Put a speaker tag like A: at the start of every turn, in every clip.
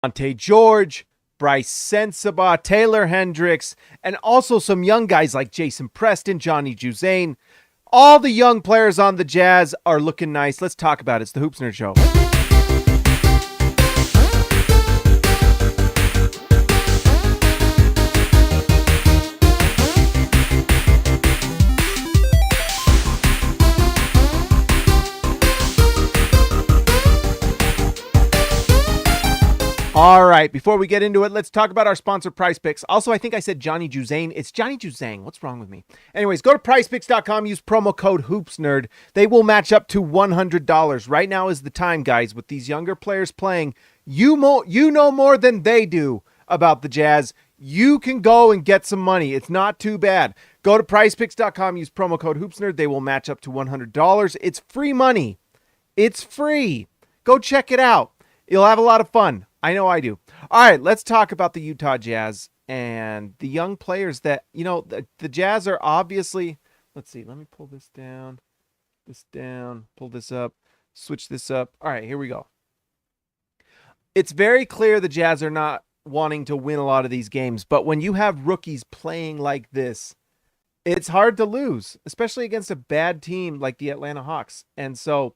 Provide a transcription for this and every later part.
A: Ante George, Bryce Sensabaugh, Taylor Hendricks, and also some young guys like Jason Preston, Johnny Juzang. All the young players on the Jazz are looking nice. Let's talk about it. It's the Hoops Nerd Show. All right, before we get into it, let's talk about our sponsor, PrizePicks. Also, I think I said Johnny Juzang. It's Johnny Juzang. What's wrong with me? Anyways, go to PrizePicks.com, use promo code HoopsNerd. They will match up to $100. Right now is the time, guys, with these younger players playing. You know more than they do about the Jazz. You can go and get some money. It's not too bad. Go to PrizePicks.com, use promo code HoopsNerd. They will match up to $100. It's free money. It's free. Go check it out. You'll have a lot of fun. I know I do. All right, let's talk about the Utah Jazz and the young players that, the Jazz are obviously, let's see, let me pull this down, pull this up, switch this up. All right, here we go. It's very clear the Jazz are not wanting to win a lot of these games, but when you have rookies playing like this, it's hard to lose, especially against a bad team like the Atlanta Hawks. And so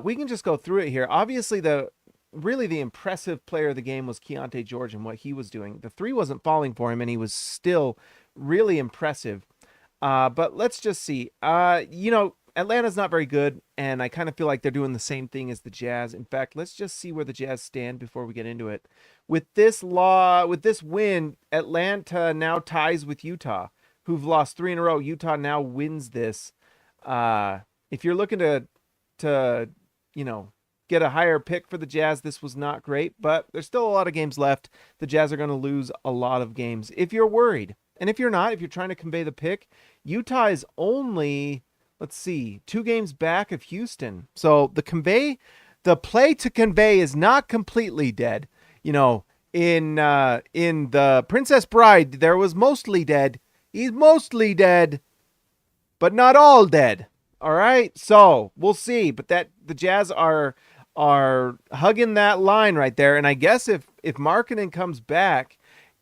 A: we can just go through it here. Obviously, really the impressive player of the game was Keyonte George and what he was doing. The three wasn't falling for him, and he was still really impressive. But let's just see. Atlanta's not very good, and I kind of feel like they're doing the same thing as the Jazz. In fact, let's just see where the Jazz stand before we get into it. With this win, Atlanta now ties with Utah, who've lost 3 in a row. Utah now wins this. If you're looking to get a higher pick for the Jazz, this was not great, but there's still a lot of games left. The Jazz are going to lose a lot of games if you're worried. And if you're not, if you're trying to convey the pick, Utah is only, 2 games back of Houston. So the play to convey is not completely dead. In the Princess Bride, there was mostly dead. He's mostly dead, but not all dead. All right, so we'll see. But the Jazz are hugging that line right there. And I guess if Markkanen comes back,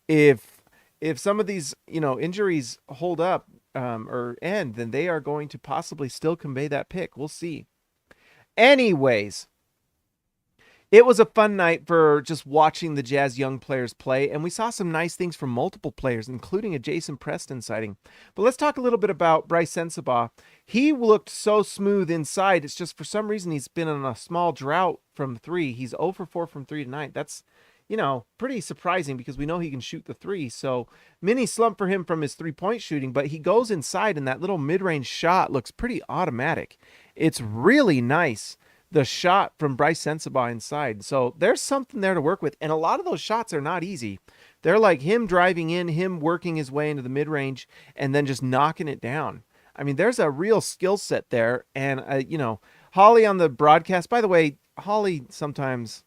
A: if some of these injuries hold up or end, then they are going to possibly still convey that pick. We'll see. Anyways, it was a fun night for just watching the Jazz young players play, and we saw some nice things from multiple players, including a Jason Preston sighting. But let's talk a little bit about Bryce Sensabaugh. He looked so smooth inside. It's just for some reason he's been on a small drought from 3. He's 0 for 4 from 3 tonight. That's, pretty surprising because we know he can shoot the 3. So mini slump for him from his 3-point shooting, but he goes inside and that little mid-range shot looks pretty automatic. It's really nice. The shot from Bryce Sensabaugh inside. So there's something there to work with. And a lot of those shots are not easy. They're like him driving in, him working his way into the mid-range, and then just knocking it down. I mean, there's a real skill set there. And, Holly on the broadcast, by the way, Holly sometimes,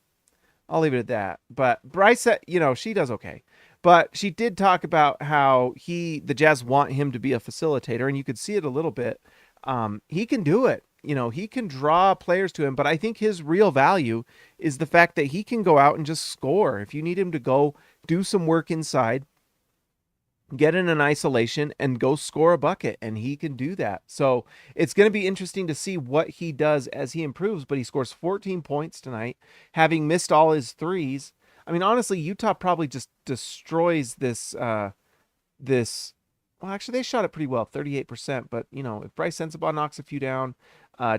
A: I'll leave it at that. But Bryce, she does okay. But she did talk about how the Jazz want him to be a facilitator, and you could see it a little bit. He can do it. He can draw players to him, but I think his real value is the fact that he can go out and just score. If you need him to go do some work inside, get in an isolation and go score a bucket, and he can do that. So it's going to be interesting to see what he does as he improves, but he scores 14 points tonight, having missed all his threes. I mean, honestly, Utah probably just destroys this. Well, actually, they shot it pretty well, 38%. But, if Bryce Sensabaugh knocks a few down,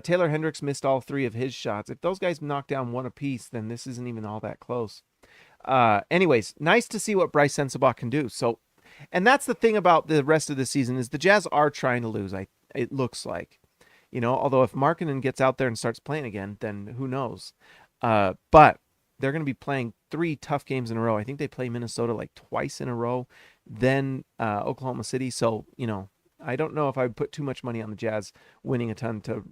A: Taylor Hendricks missed all 3 of his shots. If those guys knock down 1 apiece, then this isn't even all that close. Anyways, nice to see what Bryce Sensabaugh can do. So, and that's the thing about the rest of the season is the Jazz are trying to lose. It looks like, although if Markkanen gets out there and starts playing again, then who knows? But they're going to be playing 3 tough games in a row. I think they play Minnesota like twice in a row, then Oklahoma City. So, I don't know if I would put too much money on the Jazz winning a ton to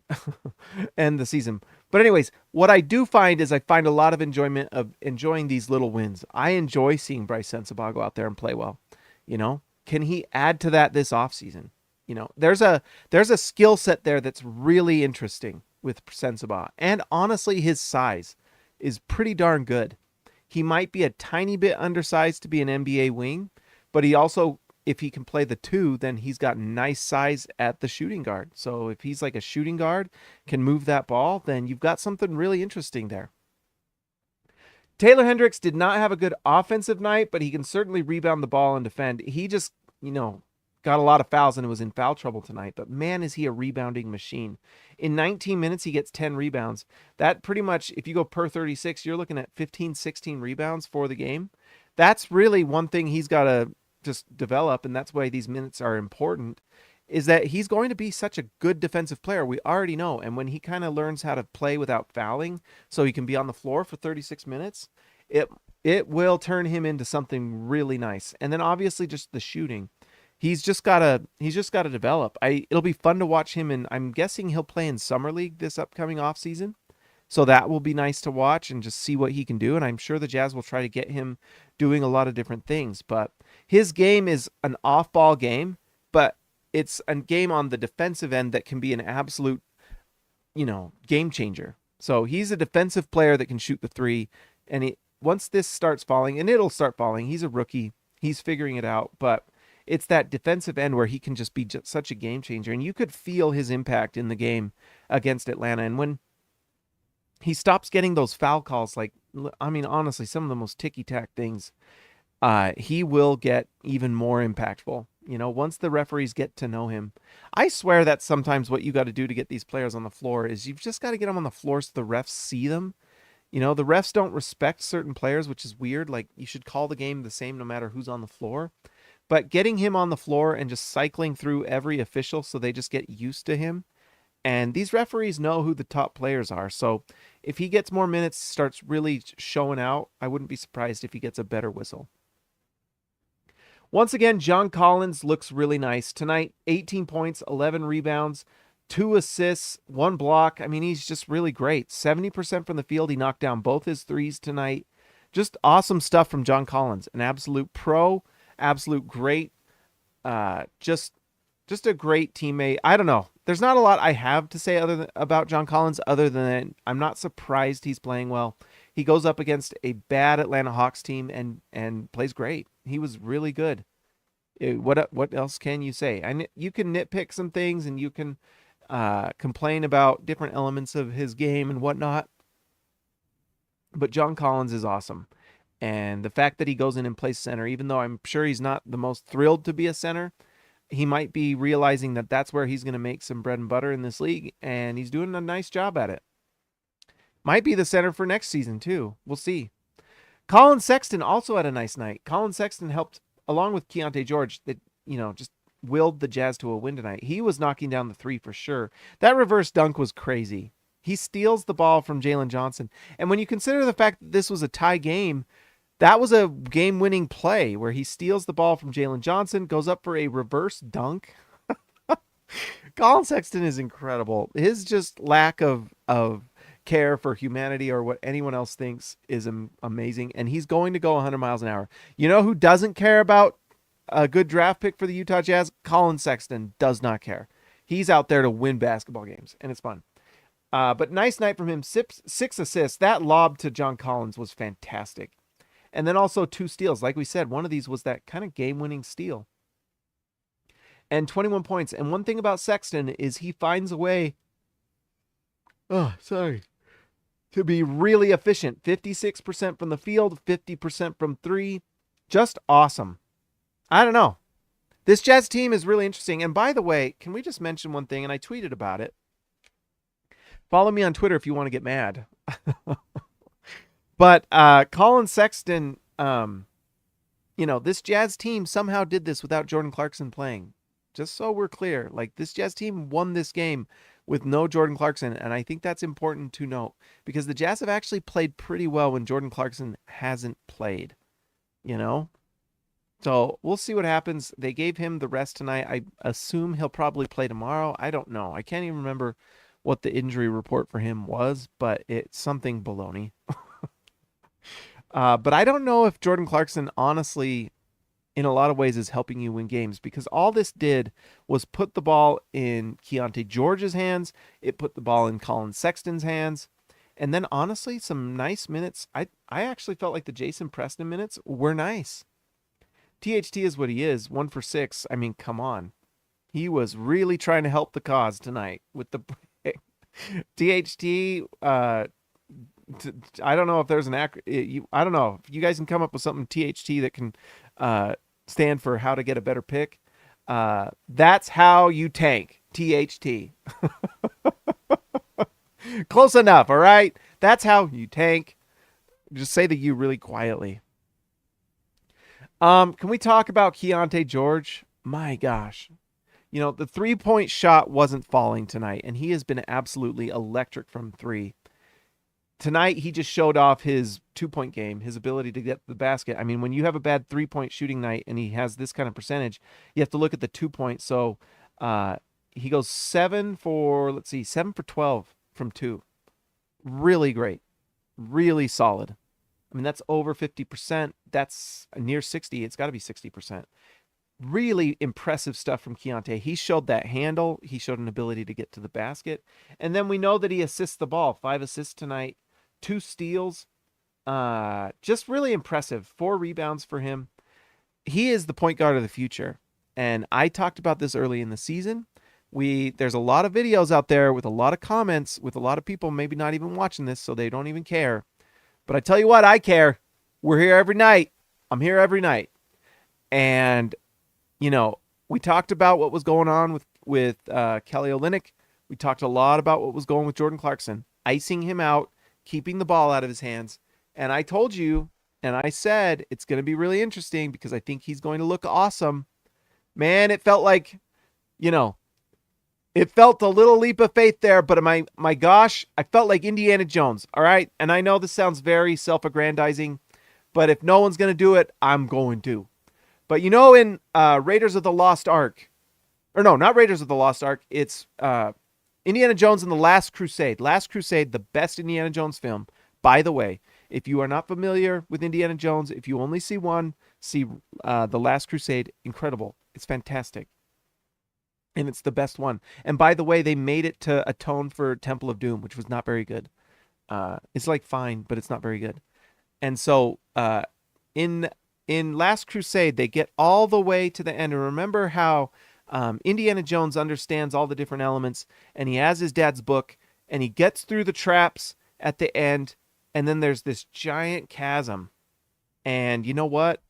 A: end the season. But anyways, what I do find is I find a lot of enjoyment of enjoying these little wins. I enjoy seeing Bryce Sensabaugh go out there and play well. Can he add to that this offseason? There's a skill set there that's really interesting with Sensabaugh. And honestly, his size is pretty darn good. He might be a tiny bit undersized to be an NBA wing, but he also, if he can play the two, then he's got nice size at the shooting guard. So if he's like a shooting guard, can move that ball, then you've got something really interesting there. Taylor Hendricks did not have a good offensive night, but he can certainly rebound the ball and defend. He just, got a lot of fouls and was in foul trouble tonight, but man, is he a rebounding machine. In 19 minutes, he gets 10 rebounds. That pretty much, if you go per 36, you're looking at 15, 16 rebounds for the game. That's really one thing he's got to just develop, and that's why these minutes are important, is that he's going to be such a good defensive player. We already know. And when he kind of learns how to play without fouling so he can be on the floor for 36 minutes, it will turn him into something really nice. And then obviously just the shooting. He's just got to develop. It'll be fun to watch him, and I'm guessing he'll play in Summer League this upcoming offseason. So that will be nice to watch and just see what he can do. And I'm sure the Jazz will try to get him doing a lot of different things. But his game is an off-ball game, but it's a game on the defensive end that can be an absolute, game changer. So he's a defensive player that can shoot the three. And once this starts falling, and it'll start falling, he's a rookie. He's figuring it out. But it's that defensive end where he can just be such a game changer. And you could feel his impact in the game against Atlanta. And when he stops getting those foul calls, honestly, some of the most ticky-tack things, he will get even more impactful. Once the referees get to know him. I swear that's sometimes what you got to do to get these players on the floor is you've just got to get them on the floor so the refs see them. The refs don't respect certain players, which is weird. Like, you should call the game the same no matter who's on the floor. But getting him on the floor and just cycling through every official so they just get used to him. And these referees know who the top players are. So if he gets more minutes, starts really showing out, I wouldn't be surprised if he gets a better whistle. Once again, John Collins looks really nice. Tonight, 18 points, 11 rebounds, 2 assists, 1 block. I mean, he's just really great. 70% from the field. He knocked down both his threes tonight. Just awesome stuff from John Collins. An absolute pro, absolute great. Just a great teammate. I don't know. There's not a lot I have to say about John Collins other than I'm not surprised he's playing well. He goes up against a bad Atlanta Hawks team and plays great. He was really good. What else can you say? You can nitpick some things and you can complain about different elements of his game and whatnot. But John Collins is awesome. And the fact that he goes in and plays center, even though I'm sure he's not the most thrilled to be a center, he might be realizing that that's where he's going to make some bread and butter in this league, and he's doing a nice job at it. Might be the center for next season, too. We'll see. Colin Sexton also had a nice night. Colin Sexton helped, along with Keontae George, that just willed the Jazz to a win tonight. He was knocking down the three for sure. That reverse dunk was crazy. He steals the ball from Jalen Johnson. And when you consider the fact that this was a tie game, that was a game-winning play where he steals the ball from Jalen Johnson, goes up for a reverse dunk. Colin Sexton is incredible. His just lack of care for humanity or what anyone else thinks is amazing, and he's going to go 100 miles an hour. You know who doesn't care about a good draft pick for the Utah Jazz? Colin Sexton does not care. He's out there to win basketball games, and it's fun. But nice night from him. 6 assists. That lob to John Collins was fantastic. And then also 2 steals. Like we said, one of these was that kind of game-winning steal. And 21 points. And one thing about Sexton is he finds a way to be really efficient. 56% from the field, 50% from 3. Just awesome. I don't know. This Jazz team is really interesting. And by the way, can we just mention one thing? And I tweeted about it. Follow me on Twitter if you want to get mad. But Colin Sexton, this Jazz team somehow did this without Jordan Clarkson playing. Just so we're clear, this Jazz team won this game with no Jordan Clarkson, and I think that's important to note because the Jazz have actually played pretty well when Jordan Clarkson hasn't played, So we'll see what happens. They gave him the rest tonight. I assume he'll probably play tomorrow. I don't know. I can't even remember what the injury report for him was, but it's something baloney. But I don't know if Jordan Clarkson, honestly, in a lot of ways is helping you win games because all this did was put the ball in Keontae George's hands. It put the ball in Colin Sexton's hands. And then honestly, some nice minutes. I actually felt like the Jason Preston minutes were nice. THT is what he is, 1 for 6. I mean, come on. He was really trying to help the cause tonight with the THT. I don't know if there's an I don't know if you guys can come up with something THT that can stand for how to get a better pick. That's how you tank THT. Close enough, all right? That's how you tank. Just say the "you" really quietly. Can we talk about Keontae George? My gosh. You know, the 3-point shot wasn't falling tonight, and he has been absolutely electric from 3. Tonight, he just showed off his 2-point game, his ability to get the basket. I mean, when you have a bad 3-point shooting night and he has this kind of percentage, you have to look at the 2-point. So he goes 7 for 12 from 2. Really great. Really solid. I mean, that's over 50%. That's near 60. It's got to be 60%. Really impressive stuff from Keontae. He showed that handle. He showed an ability to get to the basket. And then we know that he assists the ball. 5 assists tonight, 2 steals. Just really impressive. 4 rebounds for him. He is the point guard of the future. And I talked about this early in the season. There's a lot of videos out there with a lot of comments, with a lot of people maybe not even watching this, so they don't even care. But I tell you what, I care. We're here every night. I'm here every night. And you know, we talked about what was going on with Kelly Olynyk. We talked a lot about what was going with Jordan Clarkson, icing him out, keeping the ball out of his hands. And I told you, and I said, it's going to be really interesting because I think he's going to look awesome. Man, it felt like, it felt a little leap of faith there, but my gosh, I felt like Indiana Jones, all right? And I know this sounds very self-aggrandizing, but if no one's going to do it, I'm going to. But in Raiders of the Lost Ark, or no, not Raiders of the Lost Ark, it's Indiana Jones and the Last Crusade. Last Crusade, the best Indiana Jones film. By the way, if you are not familiar with Indiana Jones, if you only see one, see The Last Crusade. Incredible. It's fantastic. And it's the best one. And by the way, they made it to atone for Temple of Doom, which was not very good. It's like fine, but it's not very good. And so in Last Crusade, they get all the way to the end. And remember how Indiana Jones understands all the different elements, and he has his dad's book, and he gets through the traps at the end, and then there's this giant chasm. And you know what?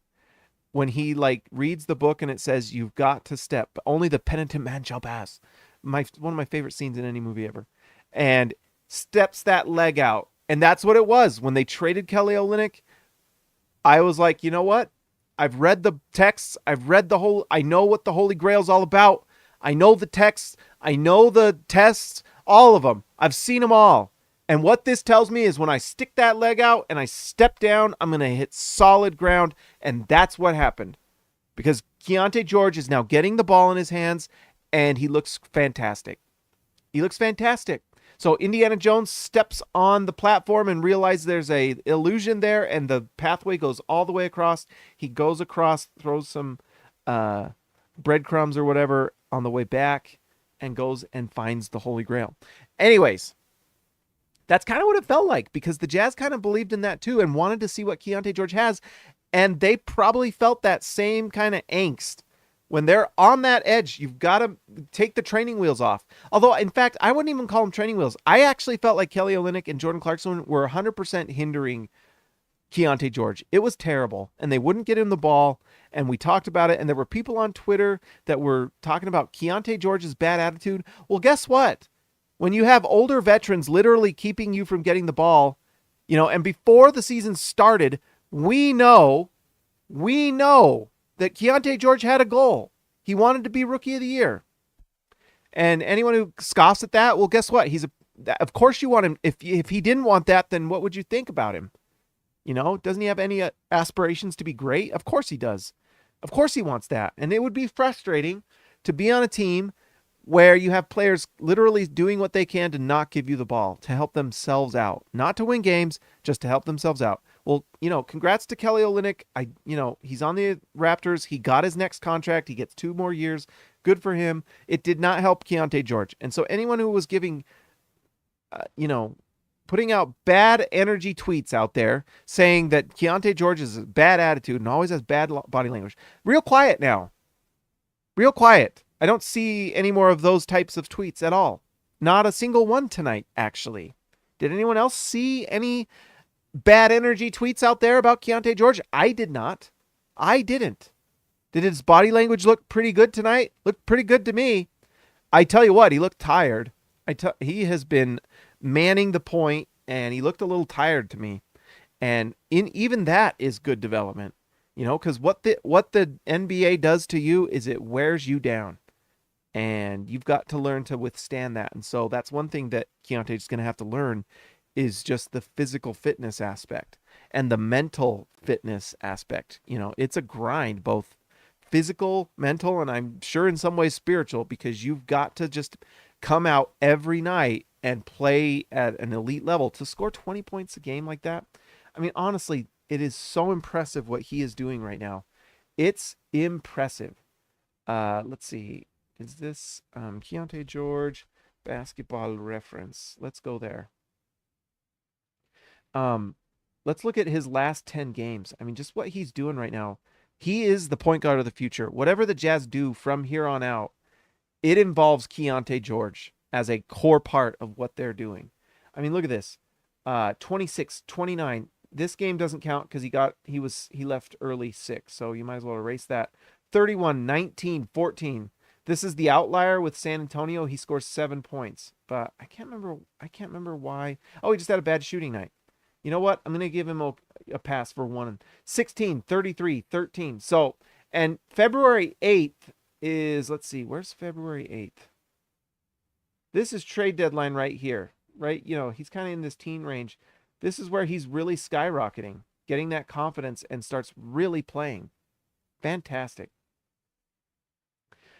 A: When he reads the book and it says, you've got to step, only the penitent man shall pass. One of my favorite scenes in any movie ever. And steps that leg out. And that's what it was. When they traded Kelly Olynyk, I was like, you know what? I've read the texts. I know what the Holy Grail's all about. I know the texts. I know the tests, all of them. I've seen them all. And what this tells me is when I stick that leg out and I step down, I'm going to hit solid ground. And that's what happened. Because Keontae George is now getting the ball in his hands and he looks fantastic. He looks fantastic. So Indiana Jones steps on the platform and realizes there's a illusion there and the pathway goes all the way across. He goes across, throws some breadcrumbs or whatever on the way back and goes and finds the Holy Grail. Anyways, that's kind of what it felt like because the Jazz kind of believed in that too and wanted to see what Keontae George has. And they probably felt that same kind of angst. When they're on that edge, you've got to take the training wheels off. Although, in fact, I wouldn't even call them training wheels. I actually felt like Kelly Olynyk and Jordan Clarkson were 100% hindering Keontae George. It was terrible, and they wouldn't get him the ball, and we talked about it, and there were people on Twitter that were talking about Keontae George's bad attitude. Well, guess what? When you have older veterans literally keeping you from getting the ball, and before the season started, we know that Keontae George had a goal. He wanted to be Rookie of the Year. And anyone who scoffs at that, well, guess what? Of course you want him. If he didn't want that, then what would you think about him? Doesn't he have any aspirations to be great? Of course he does. Of course he wants that. And it would be frustrating to be on a team where you have players literally doing what they can to not give you the ball, to help themselves out. Not to win games, just to help themselves out. Well, congrats to Kelly Olynyk. He's on the Raptors. He got his next contract. He gets 2 more years. Good for him. It did not help Keontae George. And so anyone who was giving, putting out bad energy tweets out there saying that Keontae George has a bad attitude and always has bad body language. Real quiet now. Real quiet. I don't see any more of those types of tweets at all. Not a single one tonight, actually. Did anyone else see any bad energy tweets out there about Keontae George? I did not. I didn't. Did his body language look pretty good tonight? Looked pretty good to me. I tell you what, he looked tired. He has been manning the point, and he looked a little tired to me. And even that is good development, because what the NBA does to you is it wears you down, and you've got to learn to withstand that. And so that's one thing that Keontae is going to have to learn is just the physical fitness aspect and the mental fitness aspect. It's a grind, both physical, mental, and I'm sure in some ways spiritual, because you've got to just come out every night and play at an elite level. To score 20 points a game like that, I mean, honestly, it is so impressive what he is doing right now. It's impressive. Let's see. Is this Keontae George basketball reference? Let's go there. Let's look at his last 10 games. I mean, just what he's doing right now. He is the point guard of the future. Whatever the Jazz do from here on out, it involves Keontae George as a core part of what they're doing. I mean, look at this. 26, 29. This game doesn't count because he left early 6, so you might as well erase that. 31, 19, 14. This is the outlier with San Antonio. He scores 7 points, but I can't remember why. Oh, he just had a bad shooting night. You know what? I'm going to give him a pass for one. 16, 33, 13. So, and February 8th is, let's see, where's February 8th? This is trade deadline right here, right? He's kind of in this teen range. This is where he's really skyrocketing, getting that confidence and starts really playing. Fantastic.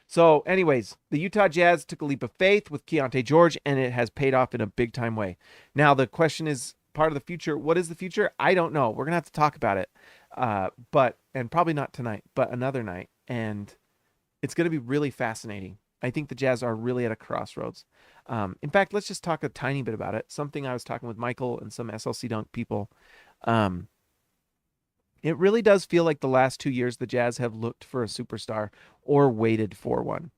A: So anyways, the Utah Jazz took a leap of faith with Keontae George, and it has paid off in a big time way. Now the question is, part of the future, what is the future? I don't know. We're going to have to talk about it. And probably not tonight, but another night. And it's going to be really fascinating. I think the Jazz are really at a crossroads. In fact, let's just talk a tiny bit about it. Something I was talking with Michael and some SLC Dunk people. It really does feel like the last 2 years the Jazz have looked for a superstar or waited for one.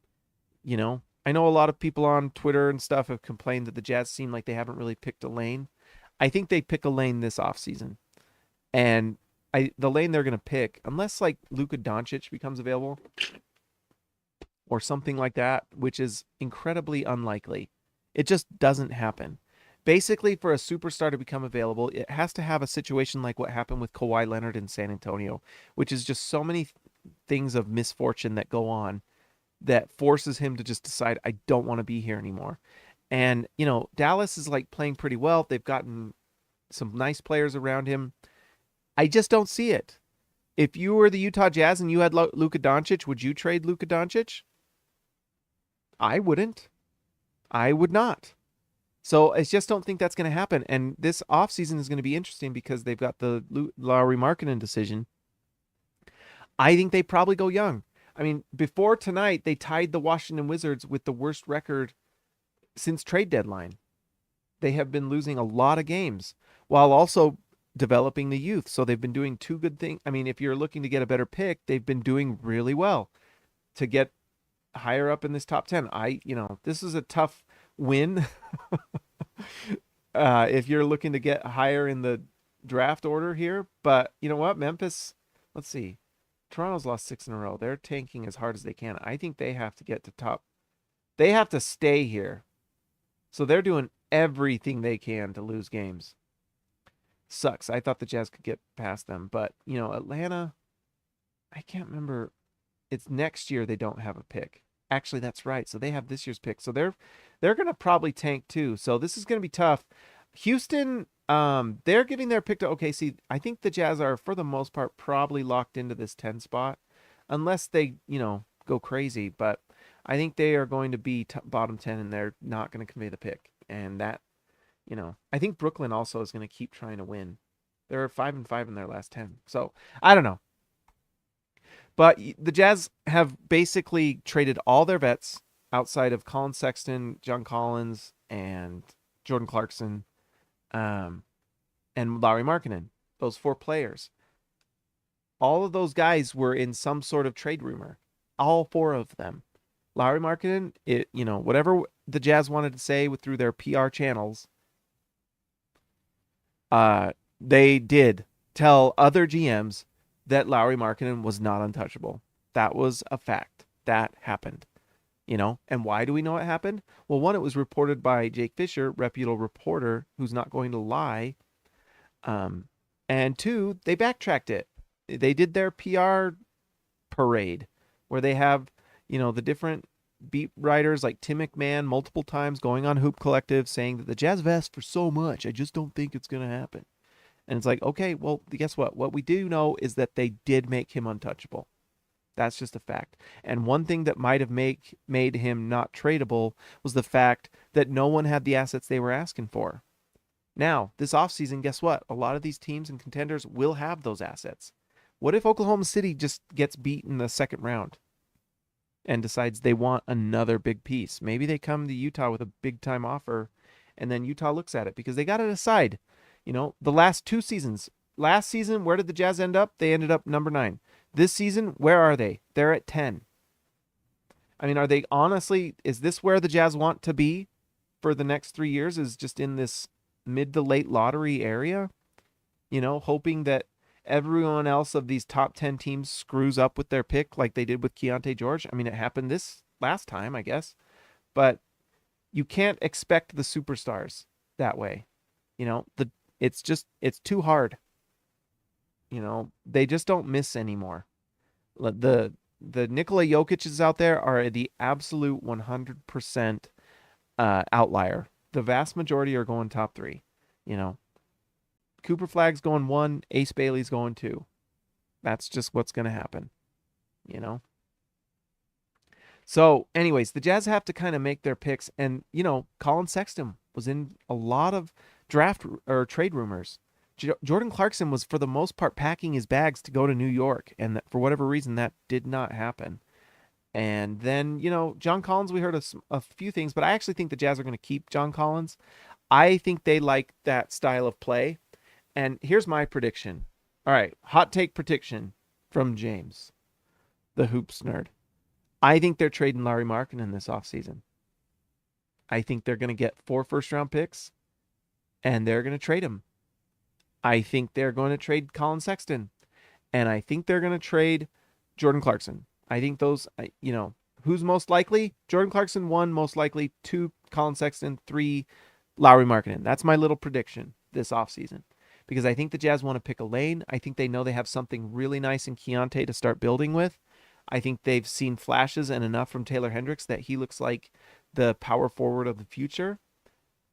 A: I know a lot of people on Twitter and stuff have complained that the Jazz seem like they haven't really picked a lane. I think they pick a lane this offseason. And the lane they're going to pick, unless like Luka Doncic becomes available or something like that, which is incredibly unlikely. It just doesn't happen. Basically, for a superstar to become available, it has to have a situation like what happened with Kawhi Leonard in San Antonio, which is just so many things of misfortune that go on that forces him to just decide, I don't want to be here anymore. And, Dallas is like playing pretty well. They've gotten some nice players around him. I just don't see it. If you were the Utah Jazz and you had Luka Doncic, would you trade Luka Doncic? I wouldn't. I would not. So I just don't think that's going to happen. And this offseason is going to be interesting because they've got the Lauri Markkanen decision. I think they probably go young. I mean, before tonight, they tied the Washington Wizards with the worst record since trade deadline. They have been losing a lot of games while also developing the youth. So they've been doing two good things. I mean, if you're looking to get a better pick, they've been doing really well to get higher up in this top 10. This is a tough win. If you're looking to get higher in the draft order here, but you know what? Memphis, let's see. Toronto's lost 6 in a row. They're tanking as hard as they can. I think they have to get to top. They have to stay here. So they're doing everything they can to lose games. Sucks. I thought the Jazz could get past them, but Atlanta, I can't remember. It's next year they don't have a pick. Actually, that's right. So they have this year's pick. So they're going to probably tank too. So this is going to be tough. Houston, they're giving their pick to OKC. I think the Jazz are, for the most part, probably locked into this 10 spot, unless they, go crazy. But I think they are going to be bottom 10, and they're not going to convey the pick. And that, I think Brooklyn also is going to keep trying to win. They're 5-5 in their last 10. So I don't know. But the Jazz have basically traded all their vets outside of Colin Sexton, John Collins, and Jordan Clarkson. and Lauri Markkanen. Those 4 players. All of those guys were in some sort of trade rumor. All 4 of them. Lauri Markkanen, whatever the Jazz wanted to say through their PR channels, they did tell other GMs that Lauri Markkanen was not untouchable. That was a fact. That happened. And why do we know it happened? Well, one, it was reported by Jake Fisher, reputable reporter who's not going to lie. And 2, they backtracked it. They did their PR parade where they have, the different beat writers like Tim McMahon multiple times going on Hoop Collective saying that the Jazz have asked for so much. I just don't think it's going to happen. And it's like, okay, well, guess what? What we do know is that they did make him untouchable. That's just a fact. And one thing that might have made him not tradable was the fact that no one had the assets they were asking for. Now, this offseason, guess what? A lot of these teams and contenders will have those assets. What if Oklahoma City just gets beat in the second round and decides they want another big piece? Maybe they come to Utah with a big-time offer, and then Utah looks at it because they got to decide. The last 2 seasons. Last season, where did the Jazz end up? They ended up number 9. This season, where are they? They're at 10. I mean, are they honestly, is this where the Jazz want to be for the next 3 years, is just in this mid to late lottery area? Hoping that everyone else of these top 10 teams screws up with their pick like they did with Keontae George. I mean, it happened this last time, I guess. But you can't expect the superstars that way. It's too hard. They just don't miss anymore. The Nikola Jokic's out there are the absolute 100% outlier. The vast majority are going top 3. Cooper Flagg's going 1, Ace Bailey's going 2. That's just what's going to happen. So, anyways, the Jazz have to kind of make their picks. And, Colin Sexton was in a lot of draft or trade rumors. Jordan Clarkson was, for the most part, packing his bags to go to New York. And for whatever reason, that did not happen. And then, John Collins, we heard a few things. But I actually think the Jazz are going to keep John Collins. I think they like that style of play. And here's my prediction. All right, hot take prediction from James, the Hoops nerd. I think they're trading Lauri Markkanen this offseason. I think they're going to get 4 first-round picks, and they're going to trade him. I think they're going to trade Colin Sexton, and I think they're going to trade Jordan Clarkson. I think those, who's most likely? Jordan Clarkson, 1, most likely. 2, Colin Sexton. 3, Lauri Markkanen. That's my little prediction this offseason. Because I think the Jazz want to pick a lane. I think they know they have something really nice in Keontae to start building with. I think they've seen flashes and enough from Taylor Hendricks that he looks like the power forward of the future.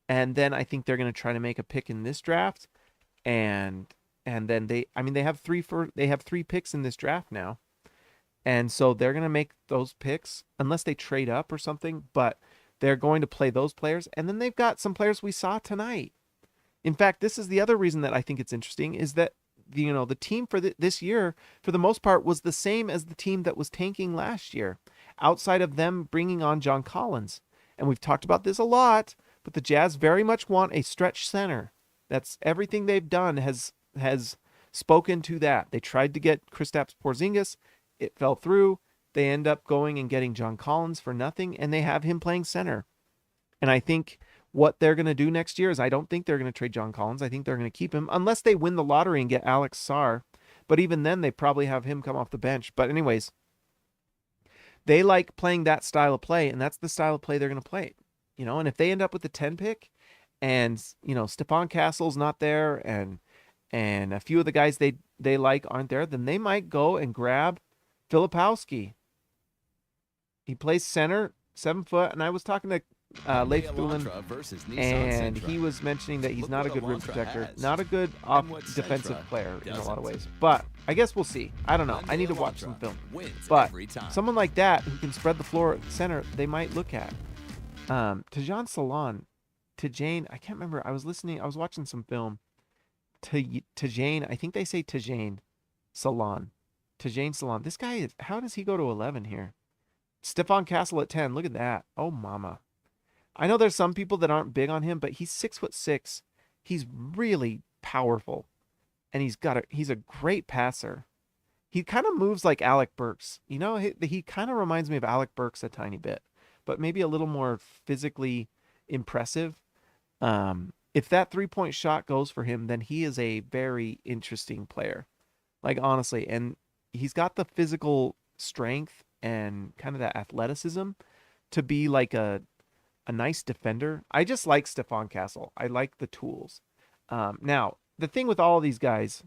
A: And then I think they're going to try to make a pick in this draft. And then they have 3 picks in this draft now. And so they're going to make those picks unless they trade up or something, but they're going to play those players. And then they've got some players we saw tonight. In fact, this is the other reason that I think it's interesting is that, the team for this year, for the most part, was the same as the team that was tanking last year, outside of them bringing on John Collins. And we've talked about this a lot, but the Jazz very much want a stretch center. That's everything they've done has spoken to that. They tried to get Kristaps Porzingis. It fell through. They end up going and getting John Collins for nothing, and they have him playing center. And I think what they're going to do next year is I don't think they're going to trade John Collins. I think they're going to keep him unless they win the lottery and get Alex Sarr. But even then, they probably have him come off the bench. But anyways, they like playing that style of play, and that's the style of play they're going to play. And if they end up with the 10 pick and, Stephon Castle's not there and a few of the guys they like aren't there, then they might go and grab Filipowski. He plays center, 7 foot, and I was talking to Leif Thulin, and he was mentioning that he's not a good rim protector, not a good defensive player in a lot of ways. But I guess we'll see. I don't know. I need to watch some film. But someone like that who can spread the floor at center, they might look at. Tajan Salon, Tajane, I can't remember. I was watching some film. Tajane, I think they say Tajane Salon. Tajane Salon. This guy how does he go to 11 here? Stephon Castle at 10. Look at that. Oh, mama. I know there's some people that aren't big on him, but he's 6'6". He's really powerful, and he's a great passer. He kind of moves like Alec Burks. You know, he kind of reminds me of Alec Burks a tiny bit, but maybe a little more physically impressive. If that 3-point shot goes for him, then he is a very interesting player. Like honestly, and he's got the physical strength and kind of that athleticism to be like a nice defender. I just like Stephon Castle. I like the tools. Now, the thing with all of these guys,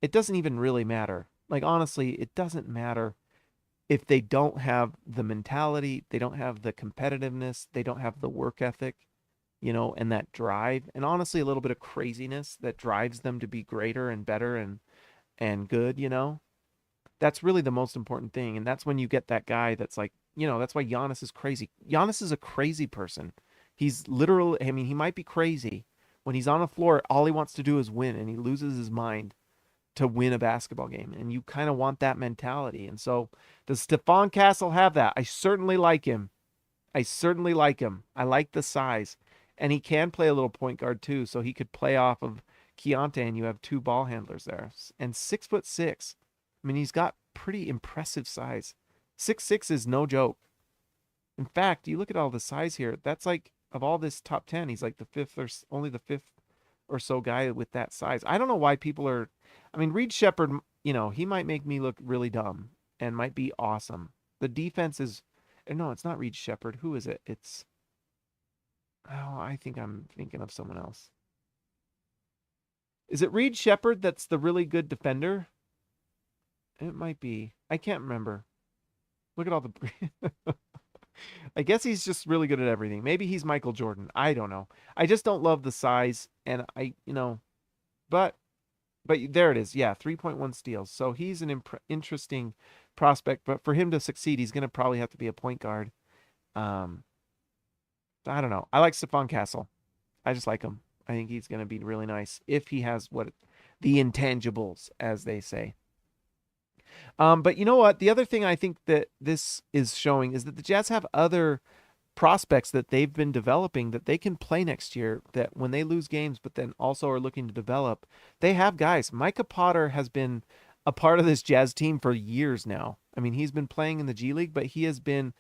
A: it doesn't even really matter. Like honestly, it doesn't matter if they don't have the mentality, they don't have the competitiveness, they don't have the work ethic, and that drive, and honestly a little bit of craziness that drives them to be greater and better and good. That's really the most important thing. And that's when you get that guy that's like, that's why Giannis is crazy. Giannis is a crazy person. He's literally, I mean, he might be crazy. When he's on the floor, all he wants to do is win, and he loses his mind to win a basketball game. And you kind of want that mentality. And so, does Stephon Castle have that? I certainly like him. I certainly like him. I like the size. And he can play a little point guard too. So he could play off of Keontae, and you have two ball handlers there. And 6'6". I mean, he's got pretty impressive size. 6'6" is no joke. In fact, you look at all the size here, that's like, of all this top 10, he's like the fifth or only the fifth or so guy with that size. I don't know why people are, I mean, Reed Shepherd, he might make me look really dumb and might be awesome. The defense is, no, it's not Reed Shepherd. Who is it? I think I'm thinking of someone else. Is it Reed Shepherd that's the really good defender? It might be. I can't remember. Look at all the. I guess he's just really good at everything. Maybe he's Michael Jordan. I don't know. I just don't love the size, and but there it is. Yeah, 3.1 steals. So he's an interesting prospect. But for him to succeed, he's going to probably have to be a point guard. I don't know. I like Stephon Castle. I just like him. I think he's going to be really nice if he has the intangibles, as they say. But you know what? The other thing I think that this is showing is that the Jazz have other prospects that they've been developing that they can play next year, that when they lose games, but then also are looking to develop, they have guys. Micah Potter has been a part of this Jazz team for years now. I mean, he's been playing in the G League, but he has been,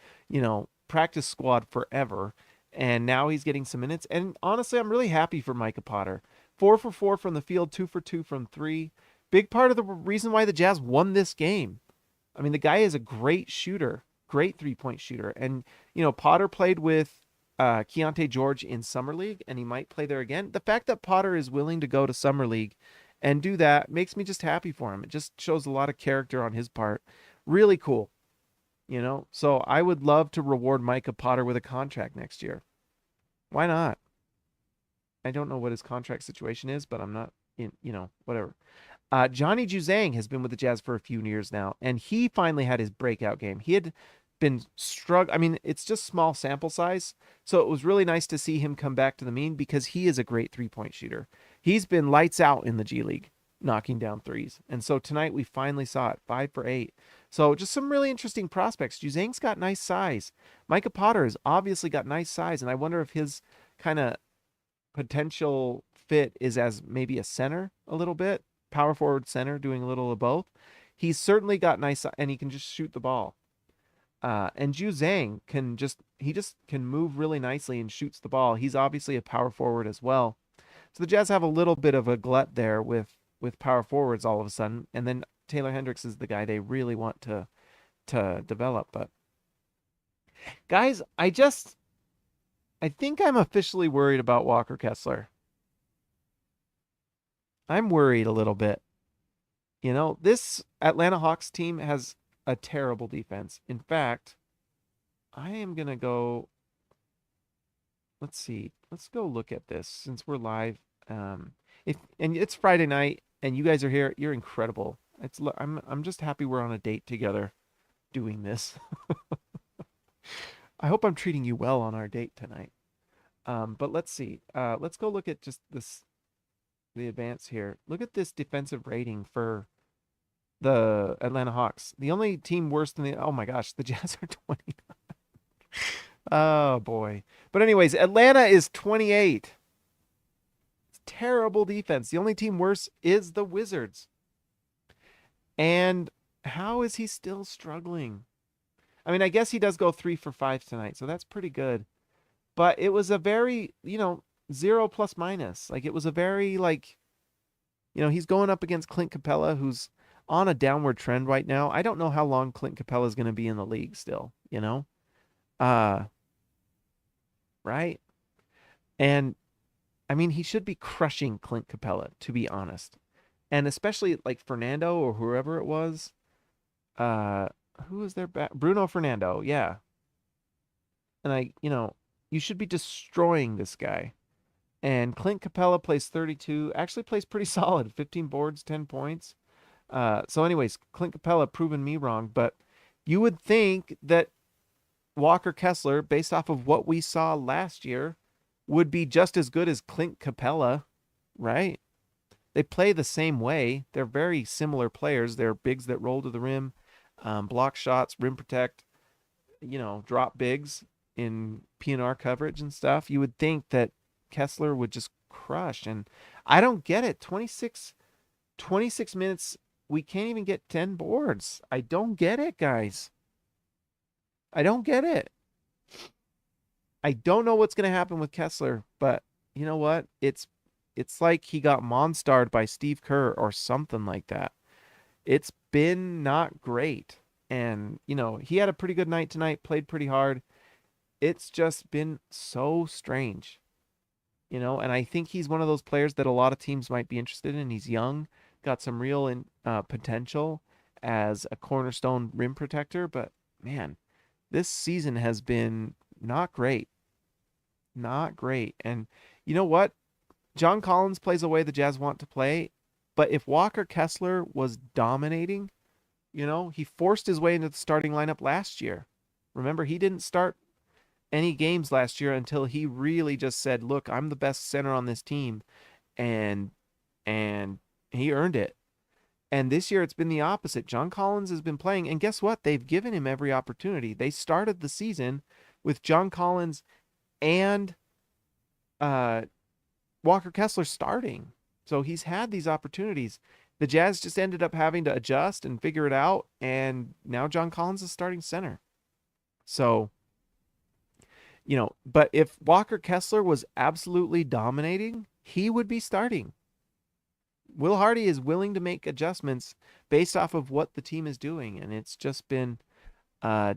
A: practice squad forever. And now he's getting some minutes. And honestly, I'm really happy for Micah Potter. 4 for 4 from the field, 2 for 2 from 3. Big part of the reason why the Jazz won this game. I mean, the guy is a great shooter, great 3-point shooter. And, Potter played with Keontae George in Summer League, and he might play there again. The fact that Potter is willing to go to Summer League and do that makes me just happy for him. It just shows a lot of character on his part. Really cool. So I would love to reward Micah Potter with a contract next year. Why not? I don't know what his contract situation is, but I'm not in, whatever. Johnny Juzang has been with the Jazz for a few years now, and he finally had his breakout game. He had been struggling. I mean, it's just small sample size, so it was really nice to see him come back to the mean because he is a great 3-point shooter. He's been lights out in the G League, knocking down threes. And so tonight we finally saw it, 5 for 8. So just some really interesting prospects. Juzang's got nice size. Micah Potter has obviously got nice size, and I wonder if his kind of potential fit is as maybe a center a little bit, power forward center, doing a little of both. He's certainly got nice, and he can just shoot the ball. And Juzang can can move really nicely and shoots the ball. He's obviously a power forward as well. So the Jazz have a little bit of a glut there with power forwards all of a sudden, and then Taylor Hendricks is the guy they really want to develop. But guys, I think I'm officially worried about Walker Kessler. I'm worried a little bit. This Atlanta Hawks team has a terrible defense. In fact, I am going to go, let's see. Let's go look at this since we're live. And it's Friday night and you guys are here. You're incredible. I'm just happy we're on a date together doing this. I hope I'm treating you well on our date tonight. But let's see. Let's go look at just the advance here. Look at this defensive rating for the Atlanta Hawks. The only team worse than oh my gosh, the Jazz are 29. Oh boy. But anyways, Atlanta is 28. It's terrible defense. The only team worse is the Wizards. And how is he still struggling? I mean, I guess he does go 3 for 5 tonight, so that's pretty good. But it was a very, 0 plus minus. Like, it was a very, like, he's going up against Clint Capella, who's on a downward trend right now. I don't know how long Clint Capella is going to be in the league still, Uh, right? And I mean, he should be crushing Clint Capella, to be honest. And especially like Fernando or whoever it was. Uh, who was their back? Bruno Fernando, yeah. And you should be destroying this guy. And Clint Capella plays 32, actually plays pretty solid, 15 boards, 10 points. So anyways, Clint Capella proven me wrong, but you would think that Walker Kessler, based off of what we saw last year, would be just as good as Clint Capella, right? They play the same way. They're very similar players. They're bigs that roll to the rim, block shots, rim protect, drop bigs in PNR coverage and stuff. You would think that Kessler would just crush. And I don't get it. 26 minutes, we can't even get 10 boards. I don't get it, guys. I don't get it. I don't know what's going to happen with Kessler, but you know what? It's like he got monstered by Steve Kerr or something like that. It's been not great. And, he had a pretty good night tonight, played pretty hard. It's just been so strange. And I think he's one of those players that a lot of teams might be interested in. He's young, got some real potential as a cornerstone rim protector, but man, this season has been not great. Not great. And you know what? John Collins plays the way the Jazz want to play, but if Walker Kessler was dominating, he forced his way into the starting lineup last year. Remember, he didn't start any games last year until he really just said, "Look, I'm the best center on this team," and he earned it. And this year it's been the opposite. John Collins has been playing, and guess what? They've given him every opportunity. They started the season with John Collins and Walker Kessler starting. So he's had these opportunities. The Jazz just ended up having to adjust and figure it out, and now John Collins is starting center. So, but if Walker Kessler was absolutely dominating, he would be starting. Will Hardy is willing to make adjustments based off of what the team is doing, and it's just been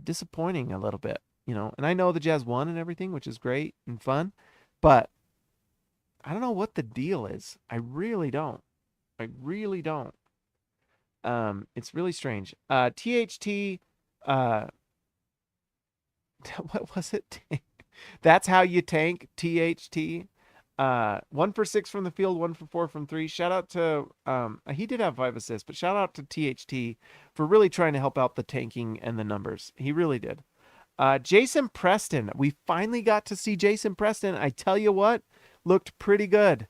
A: disappointing a little bit, And I know the Jazz won and everything, which is great and fun, but I don't know what the deal is. I really don't. I really don't. It's really strange. THT, what was it? That's how you tank THT. 1 for 6 from the field, 1 for 4 from 3. Shout out to he did have 5 assists, but shout out to THT for really trying to help out the tanking and the numbers. He really did. Jason Preston. We finally got to see Jason Preston. I tell you what, looked pretty good.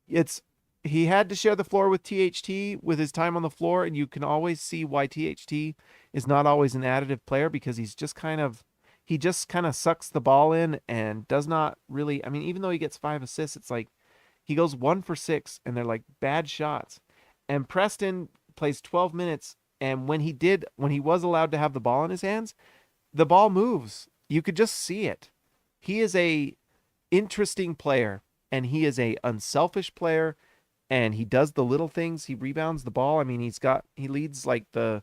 A: He had to share the floor with THT with his time on the floor, and you can always see why THT is not always an additive player, because he just kind of sucks the ball in and does not really, I mean, even though he gets 5 assists, it's like he goes 1 for 6 and they're like bad shots. And Preston plays 12 minutes, and when he was allowed to have the ball in his hands, the ball moves. You could just see it. He is a interesting player, and he is a unselfish player, and he does the little things. He rebounds the ball. I mean, he leads the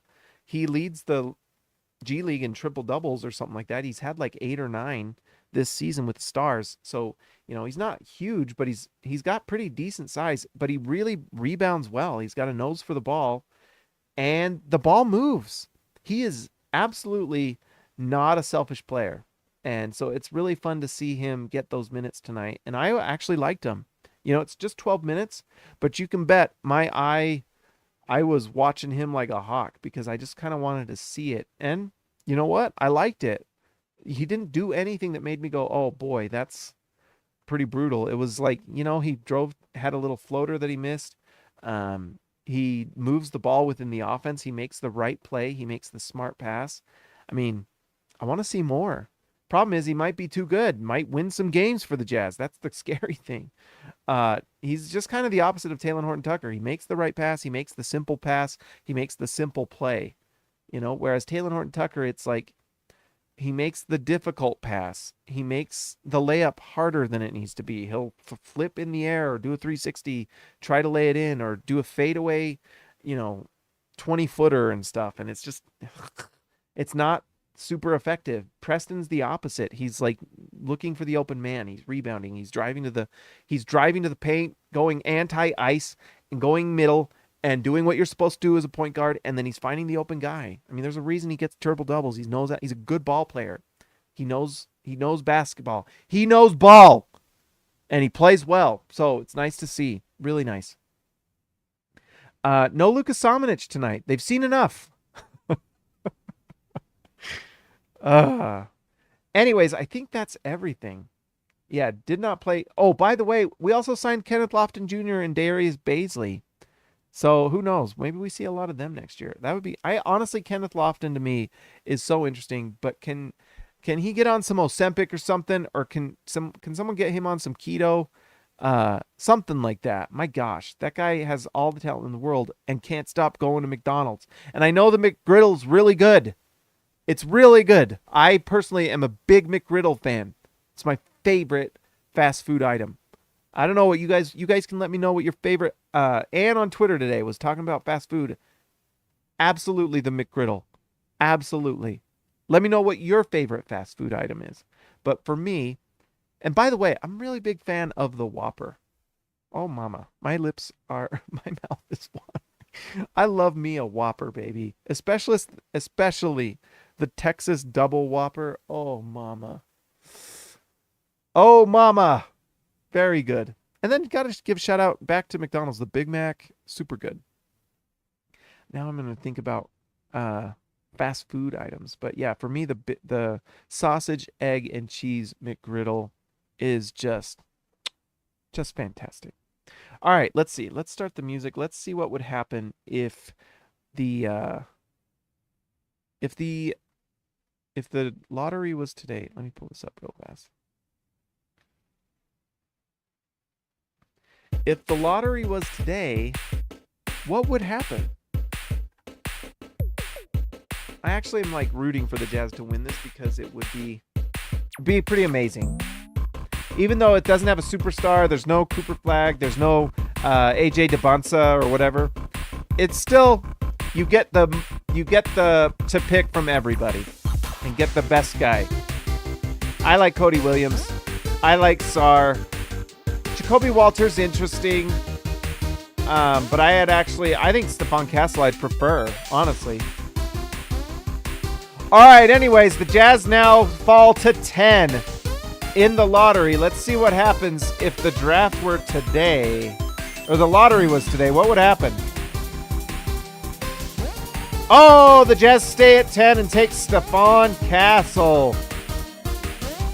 A: G League in triple doubles or something like that. He's had like 8 or 9 this season with the Stars. So, he's not huge, but he's got pretty decent size, but he really rebounds well. He's got a nose for the ball, and the ball moves. He is absolutely not a selfish player. And so it's really fun to see him get those minutes tonight. And I actually liked him. It's just 12 minutes, but you can bet I was watching him like a hawk because I just kind of wanted to see it. And you know what? I liked it. He didn't do anything that made me go, "Oh boy, that's pretty brutal." It was like, he had a little floater that he missed. He moves the ball within the offense. He makes the right play. He makes the smart pass. I mean, I want to see more. Problem is he might be too good, might win some games for the Jazz. That's the scary thing. He's just kind of the opposite of Talen Horton-Tucker. He makes the right pass. He makes the simple pass. He makes the simple play, whereas Talen Horton-Tucker, it's like he makes the difficult pass. He makes the layup harder than it needs to be. He'll flip in the air or do a 360, try to lay it in, or do a fadeaway, 20-footer and stuff. And it's just, it's not super effective. Preston's the opposite. He's like looking for the open man. He's rebounding. He's driving to the paint, going anti-ice and going middle and doing what you're supposed to do as a point guard. And then he's finding the open guy. I mean, there's a reason he gets triple doubles. He knows that. He's a good ball player. He knows basketball. He knows ball and he plays well. So it's nice to see. Really nice. No Luka Samanic tonight. They've seen enough. Anyways, I think that's everything. Yeah, did not play. Oh, by the way, we also signed Kenneth Lofton Jr. and Darius Baisley. So who knows? Maybe we see a lot of them next year. That would be. Honestly, Kenneth Lofton to me is so interesting. But can he get on some Ozempic or something, or can someone get him on some keto, something like that? My gosh, that guy has all the talent in the world and can't stop going to McDonald's. And I know the McGriddle's really good. It's really good. I personally am a big McGriddle fan. It's my favorite fast food item. I don't know what you guys can let me know what your favorite. Ann on Twitter today was talking about fast food. Absolutely the McGriddle. Absolutely. Let me know what your favorite fast food item is. But for me, and by the way, I'm a really big fan of the Whopper. Oh mama, my mouth is watering. I love me a Whopper, baby. Especially the Texas Double Whopper. Oh mama. Oh mama. Very good. And then got to give a shout out back to McDonald's. The Big Mac, super good. Now I'm going to think about fast food items. But yeah, for me, the sausage, egg, and cheese McGriddle is just fantastic. All right, let's see. Let's start the music. Let's see what would happen if the lottery was today. Let me pull this up real fast. If the lottery was today, what would happen? I actually am like rooting for the Jazz to win this because it would be pretty amazing. Even though it doesn't have a superstar, there's no Cooper Flag, there's no AJ DeBonsa or whatever. It's still you get to pick from everybody and get the best guy. I like Cody Williams. I like Sarr. Jacoby Walter's interesting, but I think Stephon Castle I'd prefer, honestly. All right, anyways, the Jazz now fall to 10 in the lottery. Let's see what happens if the draft were today, or the lottery was today. What would happen? Oh, the Jazz stay at 10 and take Stephon Castle.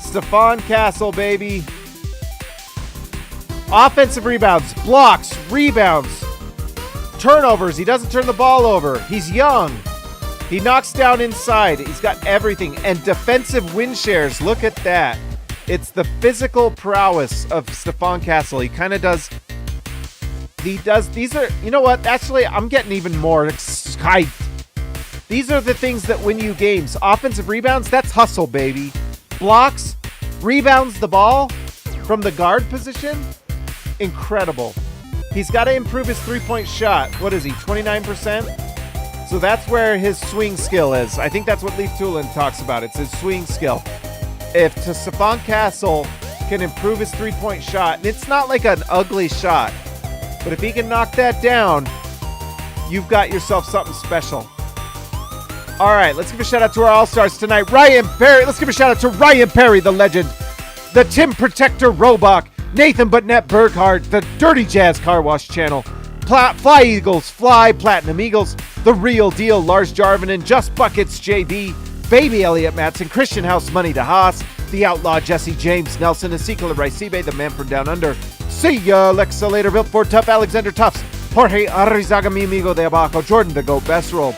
A: Stephon Castle, baby. Offensive rebounds, blocks, rebounds, turnovers. He doesn't turn the ball over. He's young. He knocks down inside. He's got everything. And defensive win shares. Look at that. It's the physical prowess of Stephon Castle. He kind of does. These are, you know what? Actually, I'm getting even more hyped. These are the things that win you games. Offensive rebounds, that's hustle, baby. Blocks, rebounds the ball from the guard position. Incredible. He's got to improve his three-point shot. What is he, 29%? So that's where his swing skill is. I think that's what Leif Tulin talks about. It's his swing skill. If Stephon Castle can improve his three-point shot, and it's not like an ugly shot, but if he can knock that down, you've got yourself something special. All right, let's give a shout-out to our All-Stars tonight. Ryan Perry. Let's give a shout-out to Ryan Perry, the legend. The Tim Protector Robach. Nathan Butnett Berghardt, the Dirty Jazz Car Wash Channel, Fly Eagles Fly, Platinum Eagles, The Real Deal, Lars Jarvin, and Just Buckets JB, Baby Elliott Matson, Christian House Money DeHaas, The Outlaw Jesse James Nelson, Ezekiel Raicibe, The Man from Down Under, See Ya, Alexa Later, Built Ford Tough, Alexander Tufts, Jorge Arrizaga, Mi Amigo de Abajo, Jordan the Goat Best Roll,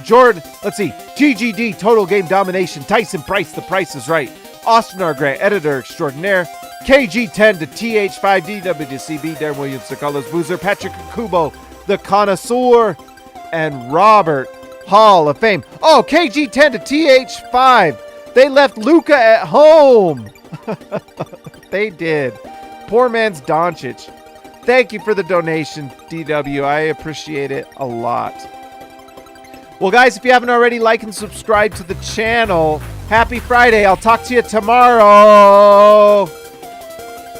A: Jordan, let's see, GGD, Total Game Domination, Tyson Price, The Price is Right, Austin R. Grant, editor extraordinaire, KG10 to TH5DW to CB, Darren Williams to Carlos Boozer, Patrick Kubo, the connoisseur, and Robert, Hall of Fame. Oh, KG10 to TH5. They left Luka at home. They did. Poor man's Doncic. Thank you for the donation, DW. I appreciate it a lot. Well, guys, if you haven't already, like and subscribe to the channel. Happy Friday. I'll talk to you tomorrow.